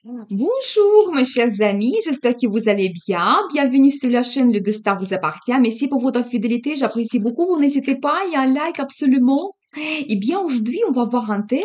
Bonjour, mes chers amis, j'espère que vous allez bien. Bienvenue sur la chaîne Le Destin vous appartient. Merci pour votre fidélité, j'apprécie beaucoup. Vous n'hésitez pas, il y a un like absolument. Eh bien, aujourd'hui, on va voir un thème,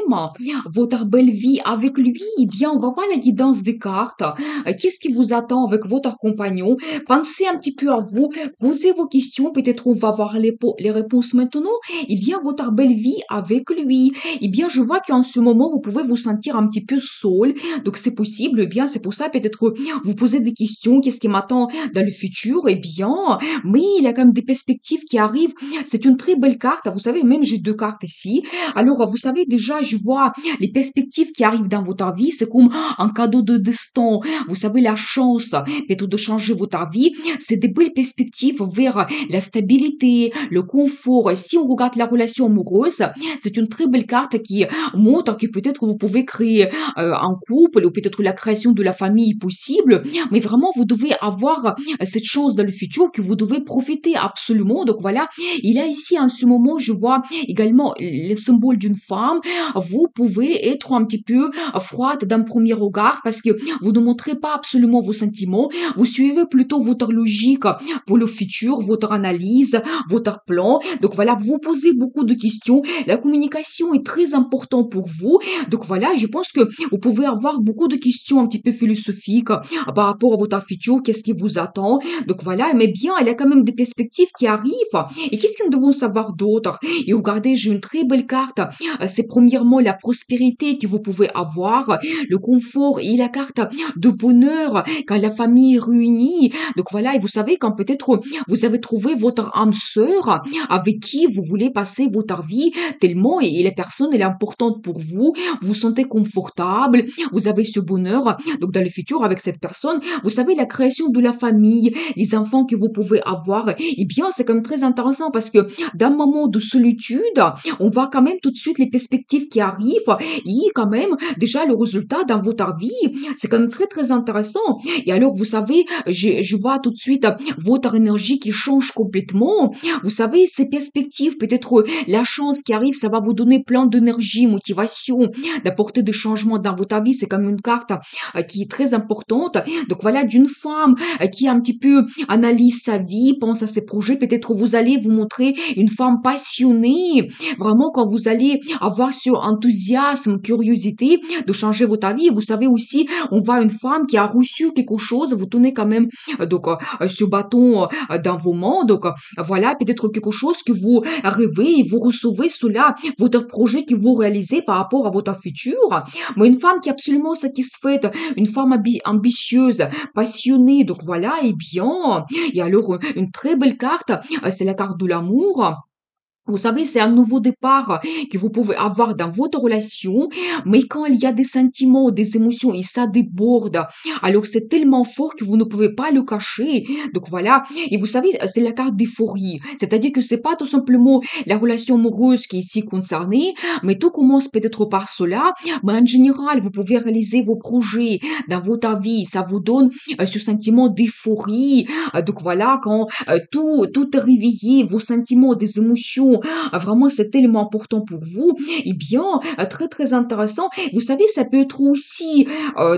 votre belle vie avec lui. Eh bien, on va voir la guidance des cartes. Qu'est-ce qui vous attend avec votre compagnon? Pensez un petit peu à vous, posez vos questions. Peut-être on va voir les réponses maintenant. Eh bien, votre belle vie avec lui. Eh bien, je vois qu'en ce moment, vous pouvez vous sentir un petit peu seul. Donc, c'est possible. Eh bien, c'est pour ça, peut-être que vous posez des questions. Qu'est-ce qui m'attend dans le futur? Eh bien, mais il y a quand même des perspectives qui arrivent. C'est une très belle carte. Vous savez, même j'ai deux cartes ici. Alors, vous savez, déjà, je vois les perspectives qui arrivent dans votre vie. C'est comme un cadeau de destin. Vous savez, la chance, peut-être de changer votre vie. C'est des belles perspectives vers la stabilité, le confort. Et si on regarde la relation amoureuse, c'est une très belle carte qui montre que peut-être vous pouvez créer un couple ou peut-être la création de la famille possible. Mais vraiment, vous devez avoir cette chance dans le futur que vous devez profiter absolument. Donc voilà, il y a ici en ce moment, je vois également le symbole d'une femme. Vous pouvez être un petit peu froide d'un premier regard parce que vous ne montrez pas absolument vos sentiments. Vous suivez plutôt votre logique pour le futur, votre analyse, votre plan. Donc voilà, vous posez beaucoup de questions. La communication est très importante pour vous. Donc voilà, je pense que vous pouvez avoir beaucoup de questions un petit peu philosophiques par rapport à votre futur, qu'est-ce qui vous attend. Donc voilà, mais bien, il y a quand même des perspectives qui arrivent. Et qu'est-ce que nous devons savoir d'autre? Et regardez, j'ai une très belle carte. C'est premièrement la prospérité que vous pouvez avoir, le confort et la carte de bonheur quand la famille est réunie. Donc voilà, et vous savez quand peut-être vous avez trouvé votre âme sœur avec qui vous voulez passer votre vie tellement et la personne elle est importante pour vous, vous vous sentez confortable, vous avez ce bonheur. Donc dans le futur avec cette personne, vous savez la création de la famille, les enfants que vous pouvez avoir, eh bien c'est quand même très intéressant parce que d'un moment de solitude, on voit quand même tout de suite les perspectives qui arrivent et quand même déjà le résultat dans votre vie, c'est quand même très très intéressant. Et alors vous savez, je vois tout de suite votre énergie qui change complètement. Vous savez, ces perspectives, peut-être la chance qui arrive, ça va vous donner plein d'énergie, motivation, d'apporter des changements dans votre vie. C'est comme une carte qui est très importante. Donc voilà, d'une femme qui un petit peu analyse sa vie, pense à ses projets. Peut-être vous allez vous montrer une femme passionnée. Vraiment, quand vous allez avoir ce enthousiasme, curiosité de changer votre vie. Vous savez aussi, on voit une femme qui a reçu quelque chose. Vous tenez quand même ce bâton dans vos mains. Donc voilà, peut-être quelque chose que vous rêvez et vous recevez cela, votre projet que vous réalisez par rapport à votre futur. Mais une femme qui est absolument satisfaite, une femme ambitieuse, passionnée. Donc voilà, et bien. Et alors, une très belle carte, c'est la carte de l'amour. Vous savez, c'est un nouveau départ que vous pouvez avoir dans votre relation, mais quand il y a des sentiments, des émotions et ça déborde, alors c'est tellement fort que vous ne pouvez pas le cacher. Donc voilà. Et vous savez, c'est la carte d'euphorie. C'est-à-dire que c'est pas tout simplement la relation amoureuse qui est ici concernée, mais tout commence peut-être par cela. Mais en général, vous pouvez réaliser vos projets dans votre vie. Ça vous donne ce sentiment d'euphorie. Donc voilà, quand tout est réveillé, vos sentiments, des émotions, vraiment c'est tellement important pour vous, eh bien, très très intéressant. Vous savez, ça peut être aussi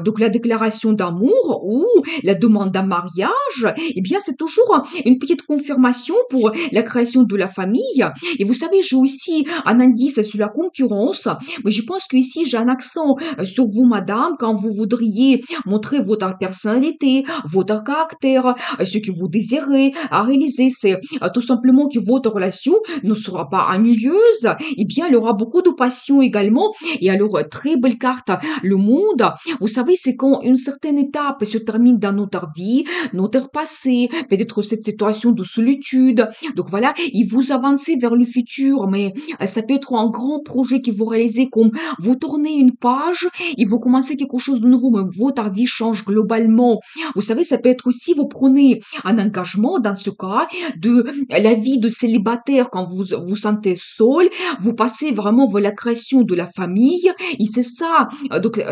donc la déclaration d'amour ou la demande d'un mariage, eh bien c'est toujours une petite confirmation pour la création de la famille. Et vous savez, j'ai aussi un indice sur la concurrence, mais je pense que ici j'ai un accent sur vous, madame, quand vous voudriez montrer votre personnalité, votre caractère, ce que vous désirez à réaliser, c'est tout simplement que votre relation ne sera pas ennuyeuse, eh bien, il y aura beaucoup de passion également. Et alors, très belle carte, le monde. Vous savez, c'est quand une certaine étape se termine dans notre vie, notre passé, peut-être cette situation de solitude. Donc voilà, et vous avancez vers le futur, mais ça peut être un grand projet que vous réalisez comme vous tournez une page et vous commencez quelque chose de nouveau, mais votre vie change globalement. Vous savez, ça peut être aussi, vous prenez un engagement dans ce cas de la vie de célibataire quand vous vous sentez seul, vous passez vraiment vers la création de la famille, et c'est ça,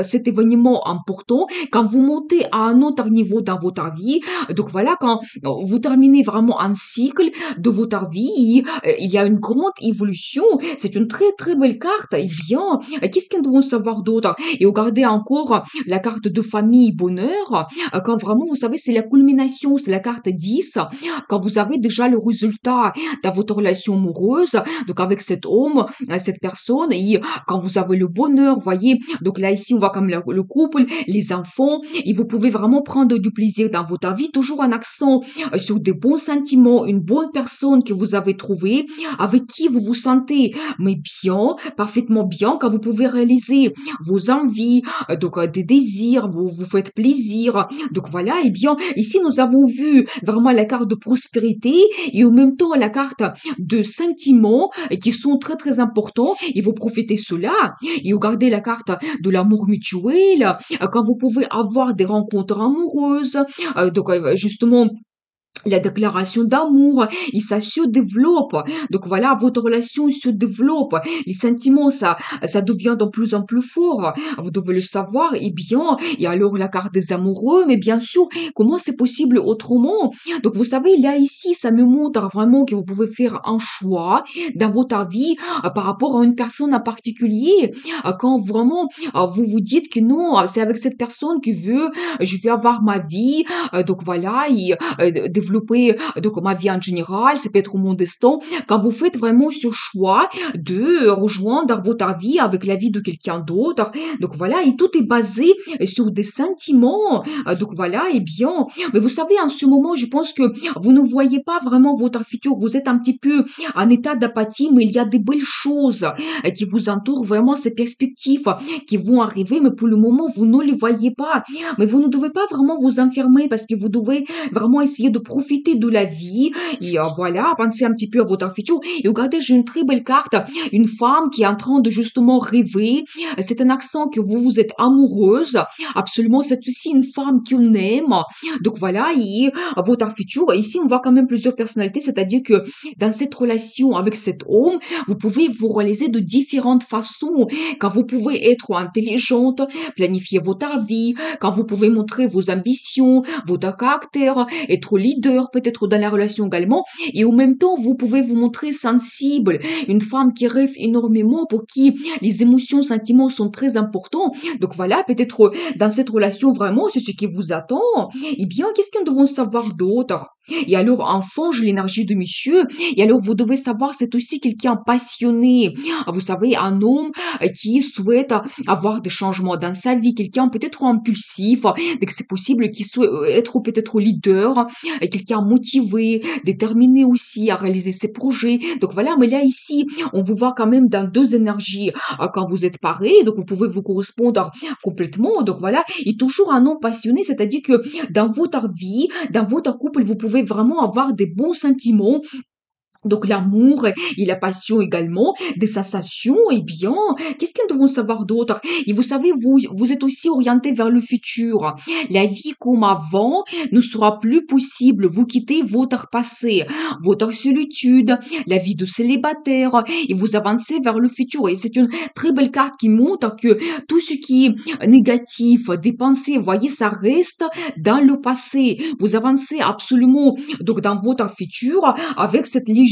cet événement important, quand vous montez à un autre niveau dans votre vie, donc voilà, quand vous terminez vraiment un cycle de votre vie, il y a une grande évolution, c'est une très très belle carte, et bien, qu'est-ce que nous devons savoir d'autre? Et regardez encore la carte de famille bonheur, quand vraiment, vous savez, c'est la culmination, c'est la carte 10, quand vous avez déjà le résultat dans votre relation amoureuse, donc avec cet homme, cette personne, et quand vous avez le bonheur, voyez, donc là ici on voit comme le couple, les enfants, et vous pouvez vraiment prendre du plaisir dans votre vie, toujours un accent sur des bons sentiments, une bonne personne que vous avez trouvée, avec qui vous vous sentez, mais bien, parfaitement bien, quand vous pouvez réaliser vos envies, des désirs, vous faites plaisir, donc voilà, et bien, ici nous avons vu vraiment la carte de prospérité et en même temps la carte de sentiments qui sont très très importants et vous profitez cela et regardez la carte de l'amour mutuel quand vous pouvez avoir des rencontres amoureuses, justement la déclaration d'amour, et ça se développe. Donc voilà, votre relation se développe. Les sentiments, ça devient de plus en plus fort. Vous devez le savoir. Et bien, et alors la carte des amoureux, mais bien sûr, comment c'est possible autrement? Donc vous savez, là ici, ça me montre vraiment que vous pouvez faire un choix dans votre vie par rapport à une personne en particulier. Quand vraiment vous vous dites que non, c'est avec cette personne que je veux avoir ma vie. Donc voilà, et développer ma vie en général, c'est peut-être mon destin. Quand vous faites vraiment ce choix de rejoindre votre vie avec la vie de quelqu'un d'autre, donc voilà, et tout est basé sur des sentiments. Donc voilà, et bien, mais vous savez, en ce moment, je pense que vous ne voyez pas vraiment votre futur. Vous êtes un petit peu en état d'apathie, mais il y a des belles choses qui vous entourent, vraiment ces perspectives qui vont arriver, mais pour le moment, vous ne les voyez pas. Mais vous ne devez pas vraiment vous enfermer parce que vous devez vraiment essayer de profiter de la vie et voilà, pensez un petit peu à votre futur. Et regardez, j'ai une très belle carte, une femme qui est en train de justement rêver. C'est un accent que vous êtes amoureuse. Absolument, c'est aussi une femme qu'on aime. Donc voilà, et votre futur. Ici, on voit quand même plusieurs personnalités, c'est-à-dire que dans cette relation avec cet homme, vous pouvez vous réaliser de différentes façons. Quand vous pouvez être intelligente, planifier votre vie, quand vous pouvez montrer vos ambitions, votre caractère, être leader peut-être dans la relation également, et en même temps, vous pouvez vous montrer sensible, une femme qui rêve énormément, pour qui les émotions, sentiments sont très importants. Donc voilà, peut-être dans cette relation, vraiment, c'est ce qui vous attend. Eh bien, qu'est-ce que nous devons savoir d'autre? Et alors, enfant, j'ai l'énergie de monsieur. Et alors, vous devez savoir, c'est aussi quelqu'un passionné. Vous savez, un homme qui souhaite avoir des changements dans sa vie, quelqu'un peut-être impulsif, dès que c'est possible, qui souhaite être peut-être leader, quelqu'un motivé, déterminé aussi à réaliser ses projets. Donc voilà, mais là ici, on vous voit quand même dans deux énergies quand vous êtes pareil, donc vous pouvez vous correspondre complètement. Donc voilà, et toujours un homme passionné, c'est-à-dire que dans votre vie, dans votre couple, vous pouvez vraiment avoir des bons sentiments, donc l'amour et la passion également, des sensations, et bien, qu'est-ce que nous devons savoir d'autre? Et vous savez, vous êtes aussi orienté vers le futur. La vie comme avant ne sera plus possible. Vous quittez votre passé, votre solitude, la vie de célibataire, et vous avancez vers le futur. Et c'est une très belle carte qui montre que tout ce qui est négatif, des pensées, voyez, ça reste dans le passé. Vous avancez absolument, donc, dans votre futur avec cette légèreté,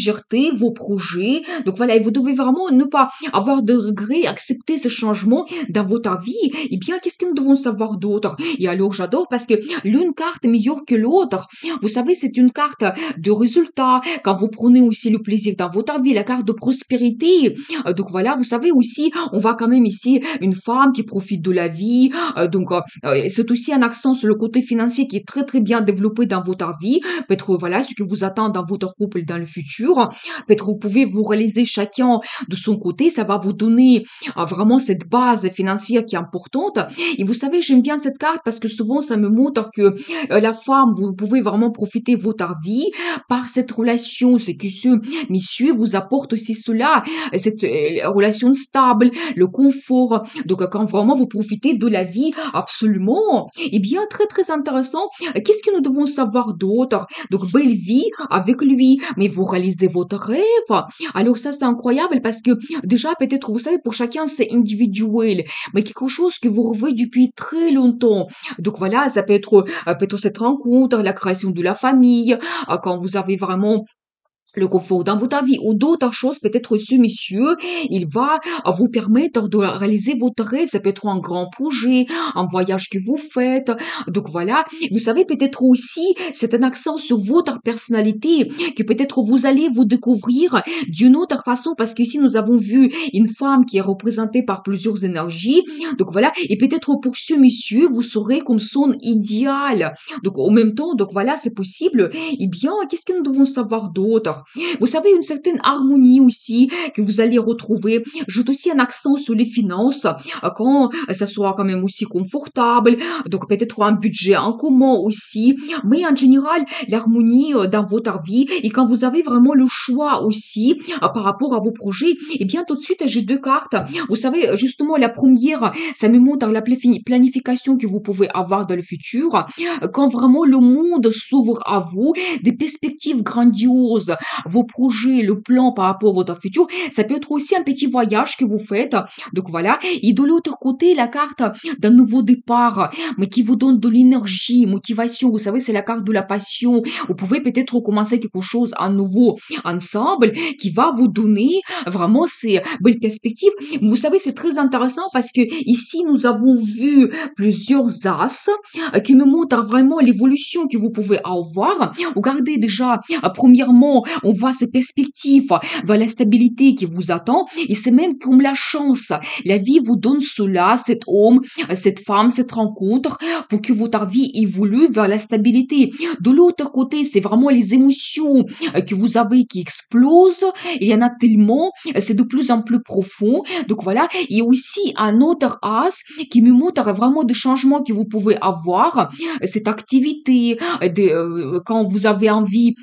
vos projets. Donc voilà, et vous devez vraiment ne pas avoir de regrets, accepter ce changement dans votre vie. Et bien, qu'est-ce que nous devons savoir d'autre? Et alors, j'adore parce que l'une carte est meilleure que l'autre. Vous savez, c'est une carte de résultat. Quand vous prenez aussi le plaisir dans votre vie, la carte de prospérité. Donc voilà, vous savez aussi, on voit quand même ici une femme qui profite de la vie. C'est aussi un accent sur le côté financier qui est très très bien développé dans votre vie. Peut-être voilà ce que vous attend dans votre couple dans le futur. Peut-être vous pouvez vous réaliser chacun de son côté. Ça va vous donner vraiment cette base financière qui est importante. Et vous savez, j'aime bien cette carte parce que souvent ça me montre que la femme, vous pouvez vraiment profiter de votre vie par cette relation. C'est que ce monsieur vous apporte aussi cela, cette relation stable, le confort. Donc quand vraiment vous profitez de la vie, absolument. Et bien, très très intéressant. Qu'est-ce que nous devons savoir d'autre? Donc belle vie avec lui, mais vous réalisez réaliser votre rêve. Alors ça, c'est incroyable parce que déjà, peut-être, vous savez, pour chacun, c'est individuel, mais quelque chose que vous rêvez depuis très longtemps. Donc voilà, ça peut être cette rencontre, la création de la famille, quand vous avez vraiment le confort dans votre vie ou d'autres choses, peut-être ce monsieur, il va vous permettre de réaliser votre rêve. Ça peut être un grand projet, un voyage que vous faites. Donc voilà, vous savez peut-être aussi, c'est un accent sur votre personnalité que peut-être vous allez vous découvrir d'une autre façon parce qu'ici nous avons vu une femme qui est représentée par plusieurs énergies. Donc voilà, et peut-être pour ce monsieur, vous serez comme son idéal. Donc en même temps, donc voilà, c'est possible. Eh bien, qu'est-ce que nous devons savoir d'autre? Vous savez, une certaine harmonie aussi que vous allez retrouver. J'ajoute aussi un accent sur les finances, quand ça sera quand même aussi confortable. Donc peut-être un budget en commun aussi. Mais en général, l'harmonie dans votre vie et quand vous avez vraiment le choix aussi par rapport à vos projets, eh bien tout de suite, j'ai deux cartes. Vous savez, justement, la première, ça me montre la planification que vous pouvez avoir dans le futur. Quand vraiment le monde s'ouvre à vous, des perspectives grandioses, vos projets, le plan par rapport à votre futur. Ça peut être aussi un petit voyage que vous faites. Donc voilà. Et de l'autre côté, la carte d'un nouveau départ, mais qui vous donne de l'énergie, motivation. Vous savez, c'est la carte de la passion. Vous pouvez peut-être recommencer quelque chose à nouveau ensemble qui va vous donner vraiment ces belles perspectives. Vous savez, c'est très intéressant parce que ici, nous avons vu plusieurs as qui nous montrent vraiment l'évolution que vous pouvez avoir. Regardez déjà, premièrement, on voit ces perspectives vers la stabilité qui vous attend et c'est même comme la chance. La vie vous donne cela, cet homme, cette femme, cette rencontre pour que votre vie évolue vers la stabilité. De l'autre côté, c'est vraiment les émotions que vous avez qui explosent. Il y en a tellement, c'est de plus en plus profond. Donc voilà, il y a aussi un autre as qui me montre vraiment des changements que vous pouvez avoir, cette activité, quand vous avez envie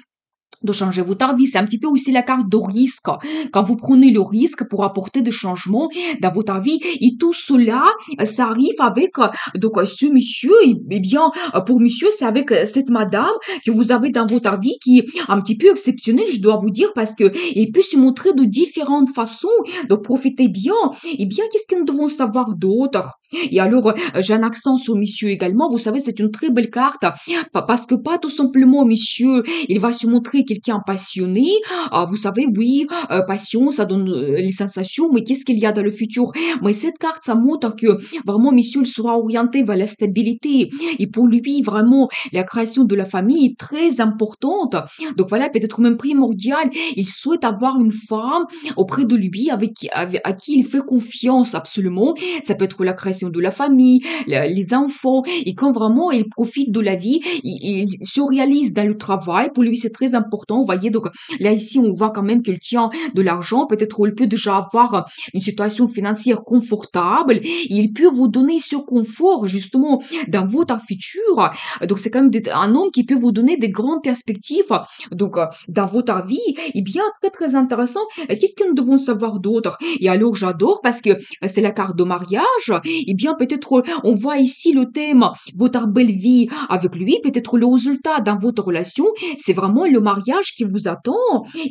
de changer votre vie. C'est un petit peu aussi la carte de risque. Quand vous prenez le risque pour apporter des changements dans votre vie, et tout cela, ça arrive avec, donc, ce monsieur, eh bien, pour monsieur, c'est avec cette madame que vous avez dans votre vie qui est un petit peu exceptionnelle, je dois vous dire, parce que il peut se montrer de différentes façons. Donc, profitez bien. Eh bien, qu'est-ce que nous devons savoir d'autre? Et alors, j'ai un accent sur monsieur également. Vous savez, c'est une très belle carte, parce que pas tout simplement monsieur, il va se montrer quelqu'un passionné. Ah, vous savez, oui, passion, ça donne les sensations, mais qu'est-ce qu'il y a dans le futur? Mais cette carte, ça montre que vraiment, monsieur, il sera orienté vers la stabilité. Et pour lui, vraiment, la création de la famille est très importante. Donc voilà, peut-être même primordial. Il souhaite avoir une femme auprès de lui à qui il fait confiance absolument. Ça peut être la création de la famille, les enfants. Et quand vraiment il profite de la vie, il se réalise dans le travail. Pour lui, c'est très important. Vous voyez, donc là, ici, on voit quand même qu'il tient de l'argent. Peut-être qu'il peut déjà avoir une situation financière confortable. Et il peut vous donner ce confort, justement, dans votre futur. Donc, c'est quand même un homme qui peut vous donner des grandes perspectives. Donc, dans votre vie, eh bien, très, très intéressant. Qu'est-ce que nous devons savoir d'autre? Et alors, j'adore parce que c'est la carte de mariage. Eh bien, peut-être on voit ici le thème, votre belle vie avec lui, peut-être le résultat dans votre relation, c'est vraiment le mariage qui vous attend.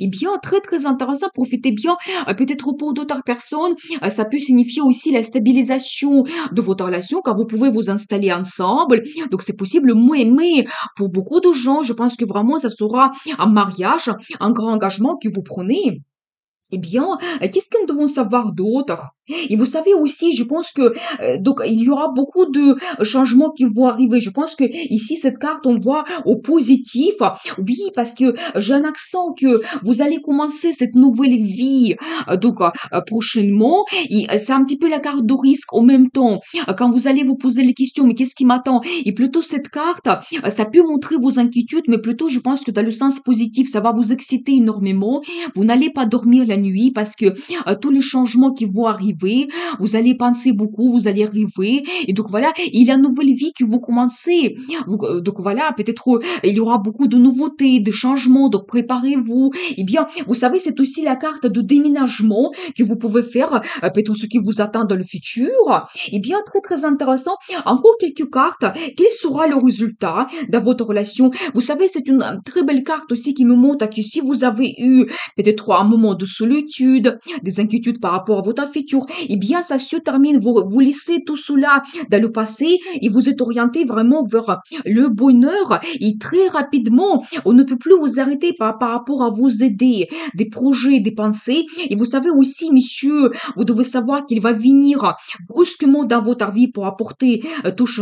Eh bien, très, très intéressant. Profitez bien. Peut-être pour d'autres personnes, ça peut signifier aussi la stabilisation de votre relation quand vous pouvez vous installer ensemble. Donc, c'est possible, mais pour beaucoup de gens, je pense que vraiment, ça sera un mariage, un grand engagement que vous prenez. Eh bien, qu'est-ce que nous devons savoir d'autre? Et vous savez aussi, je pense que donc il y aura beaucoup de changements qui vont arriver. Je pense que ici cette carte on voit au positif. Oui, parce que j'ai un accent que vous allez commencer cette nouvelle vie prochainement. Et c'est un petit peu la carte de risque en même temps. Quand vous allez vous poser les questions, mais qu'est-ce qui m'attend? Et plutôt cette carte, ça peut montrer vos inquiétudes, mais plutôt je pense que dans le sens positif, ça va vous exciter énormément. Vous n'allez pas dormir la nuit parce que tous les changements qui vont arriver arriver, vous allez penser beaucoup, vous allez rêver, et donc voilà, il y a une nouvelle vie que vous commencez. Donc voilà, peut-être il y aura beaucoup de nouveautés, de changements, donc préparez-vous. Eh bien, vous savez, c'est aussi la carte de déménagement que vous pouvez faire, peut-être ce qui vous attend dans le futur. Eh bien, très très intéressant. Encore quelques cartes. Quel sera le résultat dans votre relation? Vous savez, c'est une très belle carte aussi qui me montre que si vous avez eu peut-être un moment de solitude, des inquiétudes par rapport à votre futur, eh bien, ça se termine. Vous laissez tout cela dans le passé et vous êtes orienté vraiment vers le bonheur et très rapidement, on ne peut plus vous arrêter par rapport à vos idées, des projets, des pensées. Et vous savez aussi, monsieur, vous devez savoir qu'il va venir brusquement dans votre vie pour apporter tous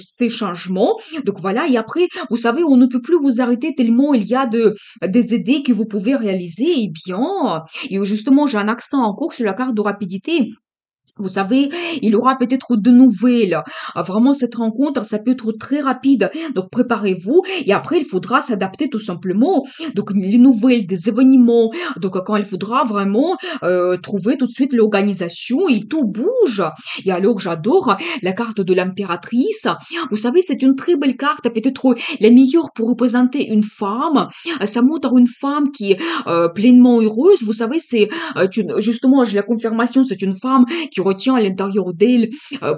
ces changements. Donc voilà, et après, vous savez, on ne peut plus vous arrêter tellement il y a des idées que vous pouvez réaliser. Et bien, et justement, j'ai un accent encore sur la carte de rapidité. Vous savez, il y aura peut-être de nouvelles. Vraiment, cette rencontre, ça peut être très rapide. Donc, préparez-vous. Et après, il faudra s'adapter tout simplement. Donc, les nouvelles, des événements. Donc, quand il faudra vraiment trouver tout de suite l'organisation et tout bouge. Et alors, j'adore la carte de l'impératrice. Vous savez, c'est une très belle carte. Peut-être la meilleure pour représenter une femme. Ça montre une femme qui est pleinement heureuse. Vous savez, justement, j'ai la confirmation, c'est une femme qui retient à l'intérieur d'elle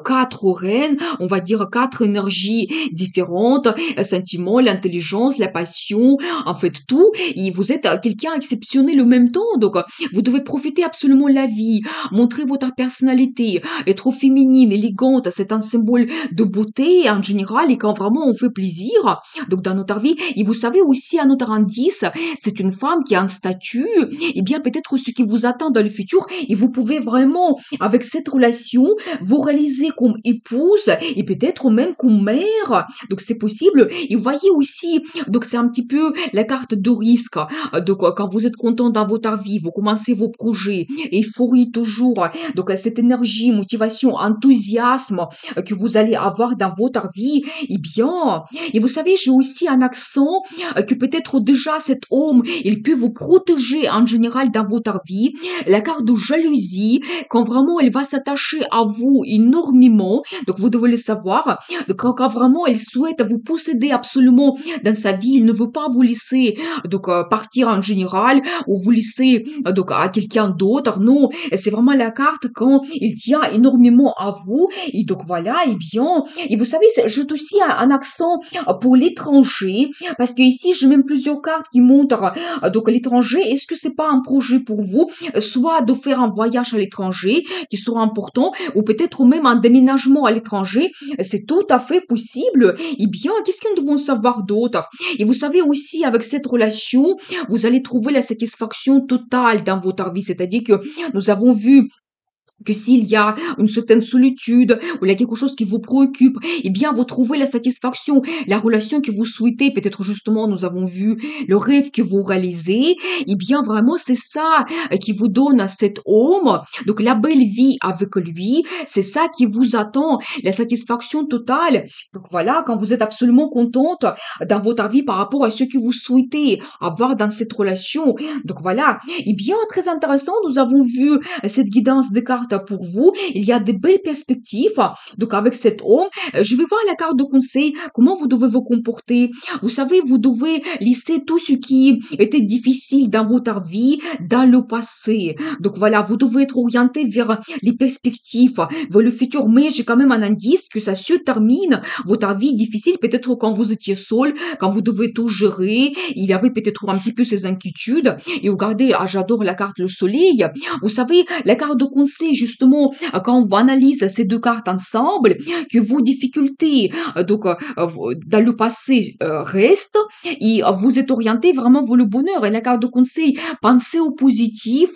quatre reines, on va dire quatre énergies différentes, sentiments, l'intelligence, la passion, en fait tout. Et vous êtes quelqu'un exceptionnel en même temps, donc vous devez profiter absolument de la vie, montrer votre personnalité, être féminine, élégante, c'est un symbole de beauté en général et quand vraiment on fait plaisir, donc dans notre vie. Et vous savez aussi un autre indice, c'est une femme qui a un statut, et bien peut-être ce qui vous attend dans le futur, et vous pouvez vraiment avec cette relation, vous réalisez comme épouse et peut-être même comme mère. Donc c'est possible. Et vous voyez aussi, donc c'est un petit peu la carte de risque. Donc quand vous êtes content dans votre vie, vous commencez vos projets, euphorie toujours. Donc cette énergie, motivation, enthousiasme que vous allez avoir dans votre vie, eh bien, et vous savez, j'ai aussi un accent que peut-être déjà cet homme, il peut vous protéger en général dans votre vie. La carte de jalousie, quand vraiment elle va s'attacher à vous énormément, donc vous devez le savoir, donc quand vraiment elle souhaite vous posséder absolument dans sa vie, il ne veut pas vous laisser donc partir en général ou vous laisser donc à quelqu'un d'autre, non, c'est vraiment la carte quand il tient énormément à vous et donc voilà, et bien, et vous savez, j'ai aussi un accent pour l'étranger, parce que ici j'ai même plusieurs cartes qui montrent donc l'étranger, est-ce que c'est pas un projet pour vous, soit de faire un voyage à l'étranger qui sera important, ou peut-être même un déménagement à l'étranger, c'est tout à fait possible. Eh bien, qu'est-ce que nous devons savoir d'autre? Et vous savez aussi, avec cette relation, vous allez trouver la satisfaction totale dans votre vie, c'est-à-dire que nous avons vu que s'il y a une certaine solitude ou il y a quelque chose qui vous préoccupe, eh bien, vous trouvez la satisfaction, la relation que vous souhaitez. Peut-être justement, nous avons vu le rêve que vous réalisez. Eh bien, vraiment, c'est ça qui vous donne à cet homme. Donc, la belle vie avec lui, c'est ça qui vous attend, la satisfaction totale. Donc, voilà, quand vous êtes absolument contente dans votre vie par rapport à ce que vous souhaitez avoir dans cette relation. Donc, voilà. Eh bien, très intéressant, nous avons vu cette guidance des cartes pour vous. Il y a de belles perspectives. Donc, avec cet homme, je vais voir la carte de conseil, comment vous devez vous comporter. Vous savez, vous devez lisser tout ce qui était difficile dans votre vie, dans le passé. Donc, voilà, vous devez être orienté vers les perspectives, vers le futur. Mais j'ai quand même un indice que ça se termine. Votre vie difficile, peut-être quand vous étiez seul, quand vous devez tout gérer. Il y avait peut-être un petit peu ces inquiétudes. Et regardez, j'adore la carte le soleil. Vous savez, la carte de conseil, justement, quand on analyse ces deux cartes ensemble, que vos difficultés, dans le passé, restent, et vous êtes orienté vraiment vers le bonheur. Et la carte de conseil, pensez au positif,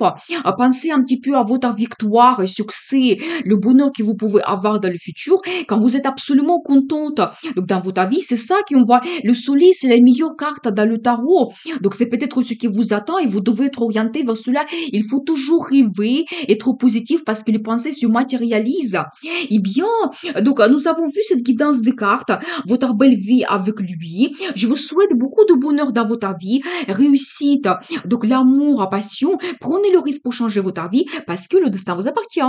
pensez un petit peu à votre victoire et succès, le bonheur que vous pouvez avoir dans le futur, quand vous êtes absolument contente. Donc, dans votre vie, c'est ça qu'on voit. Le soleil, c'est la meilleure carte dans le tarot. Donc, c'est peut-être ce qui vous attend et vous devez être orienté vers cela. Il faut toujours rêver, être positif parce que les pensées se matérialisent. Eh bien, donc, nous avons vu cette guidance des cartes, votre belle vie avec lui. Je vous souhaite beaucoup de bonheur dans votre vie, réussite, donc l'amour, la passion. Prenez le risque pour changer votre vie parce que le destin vous appartient.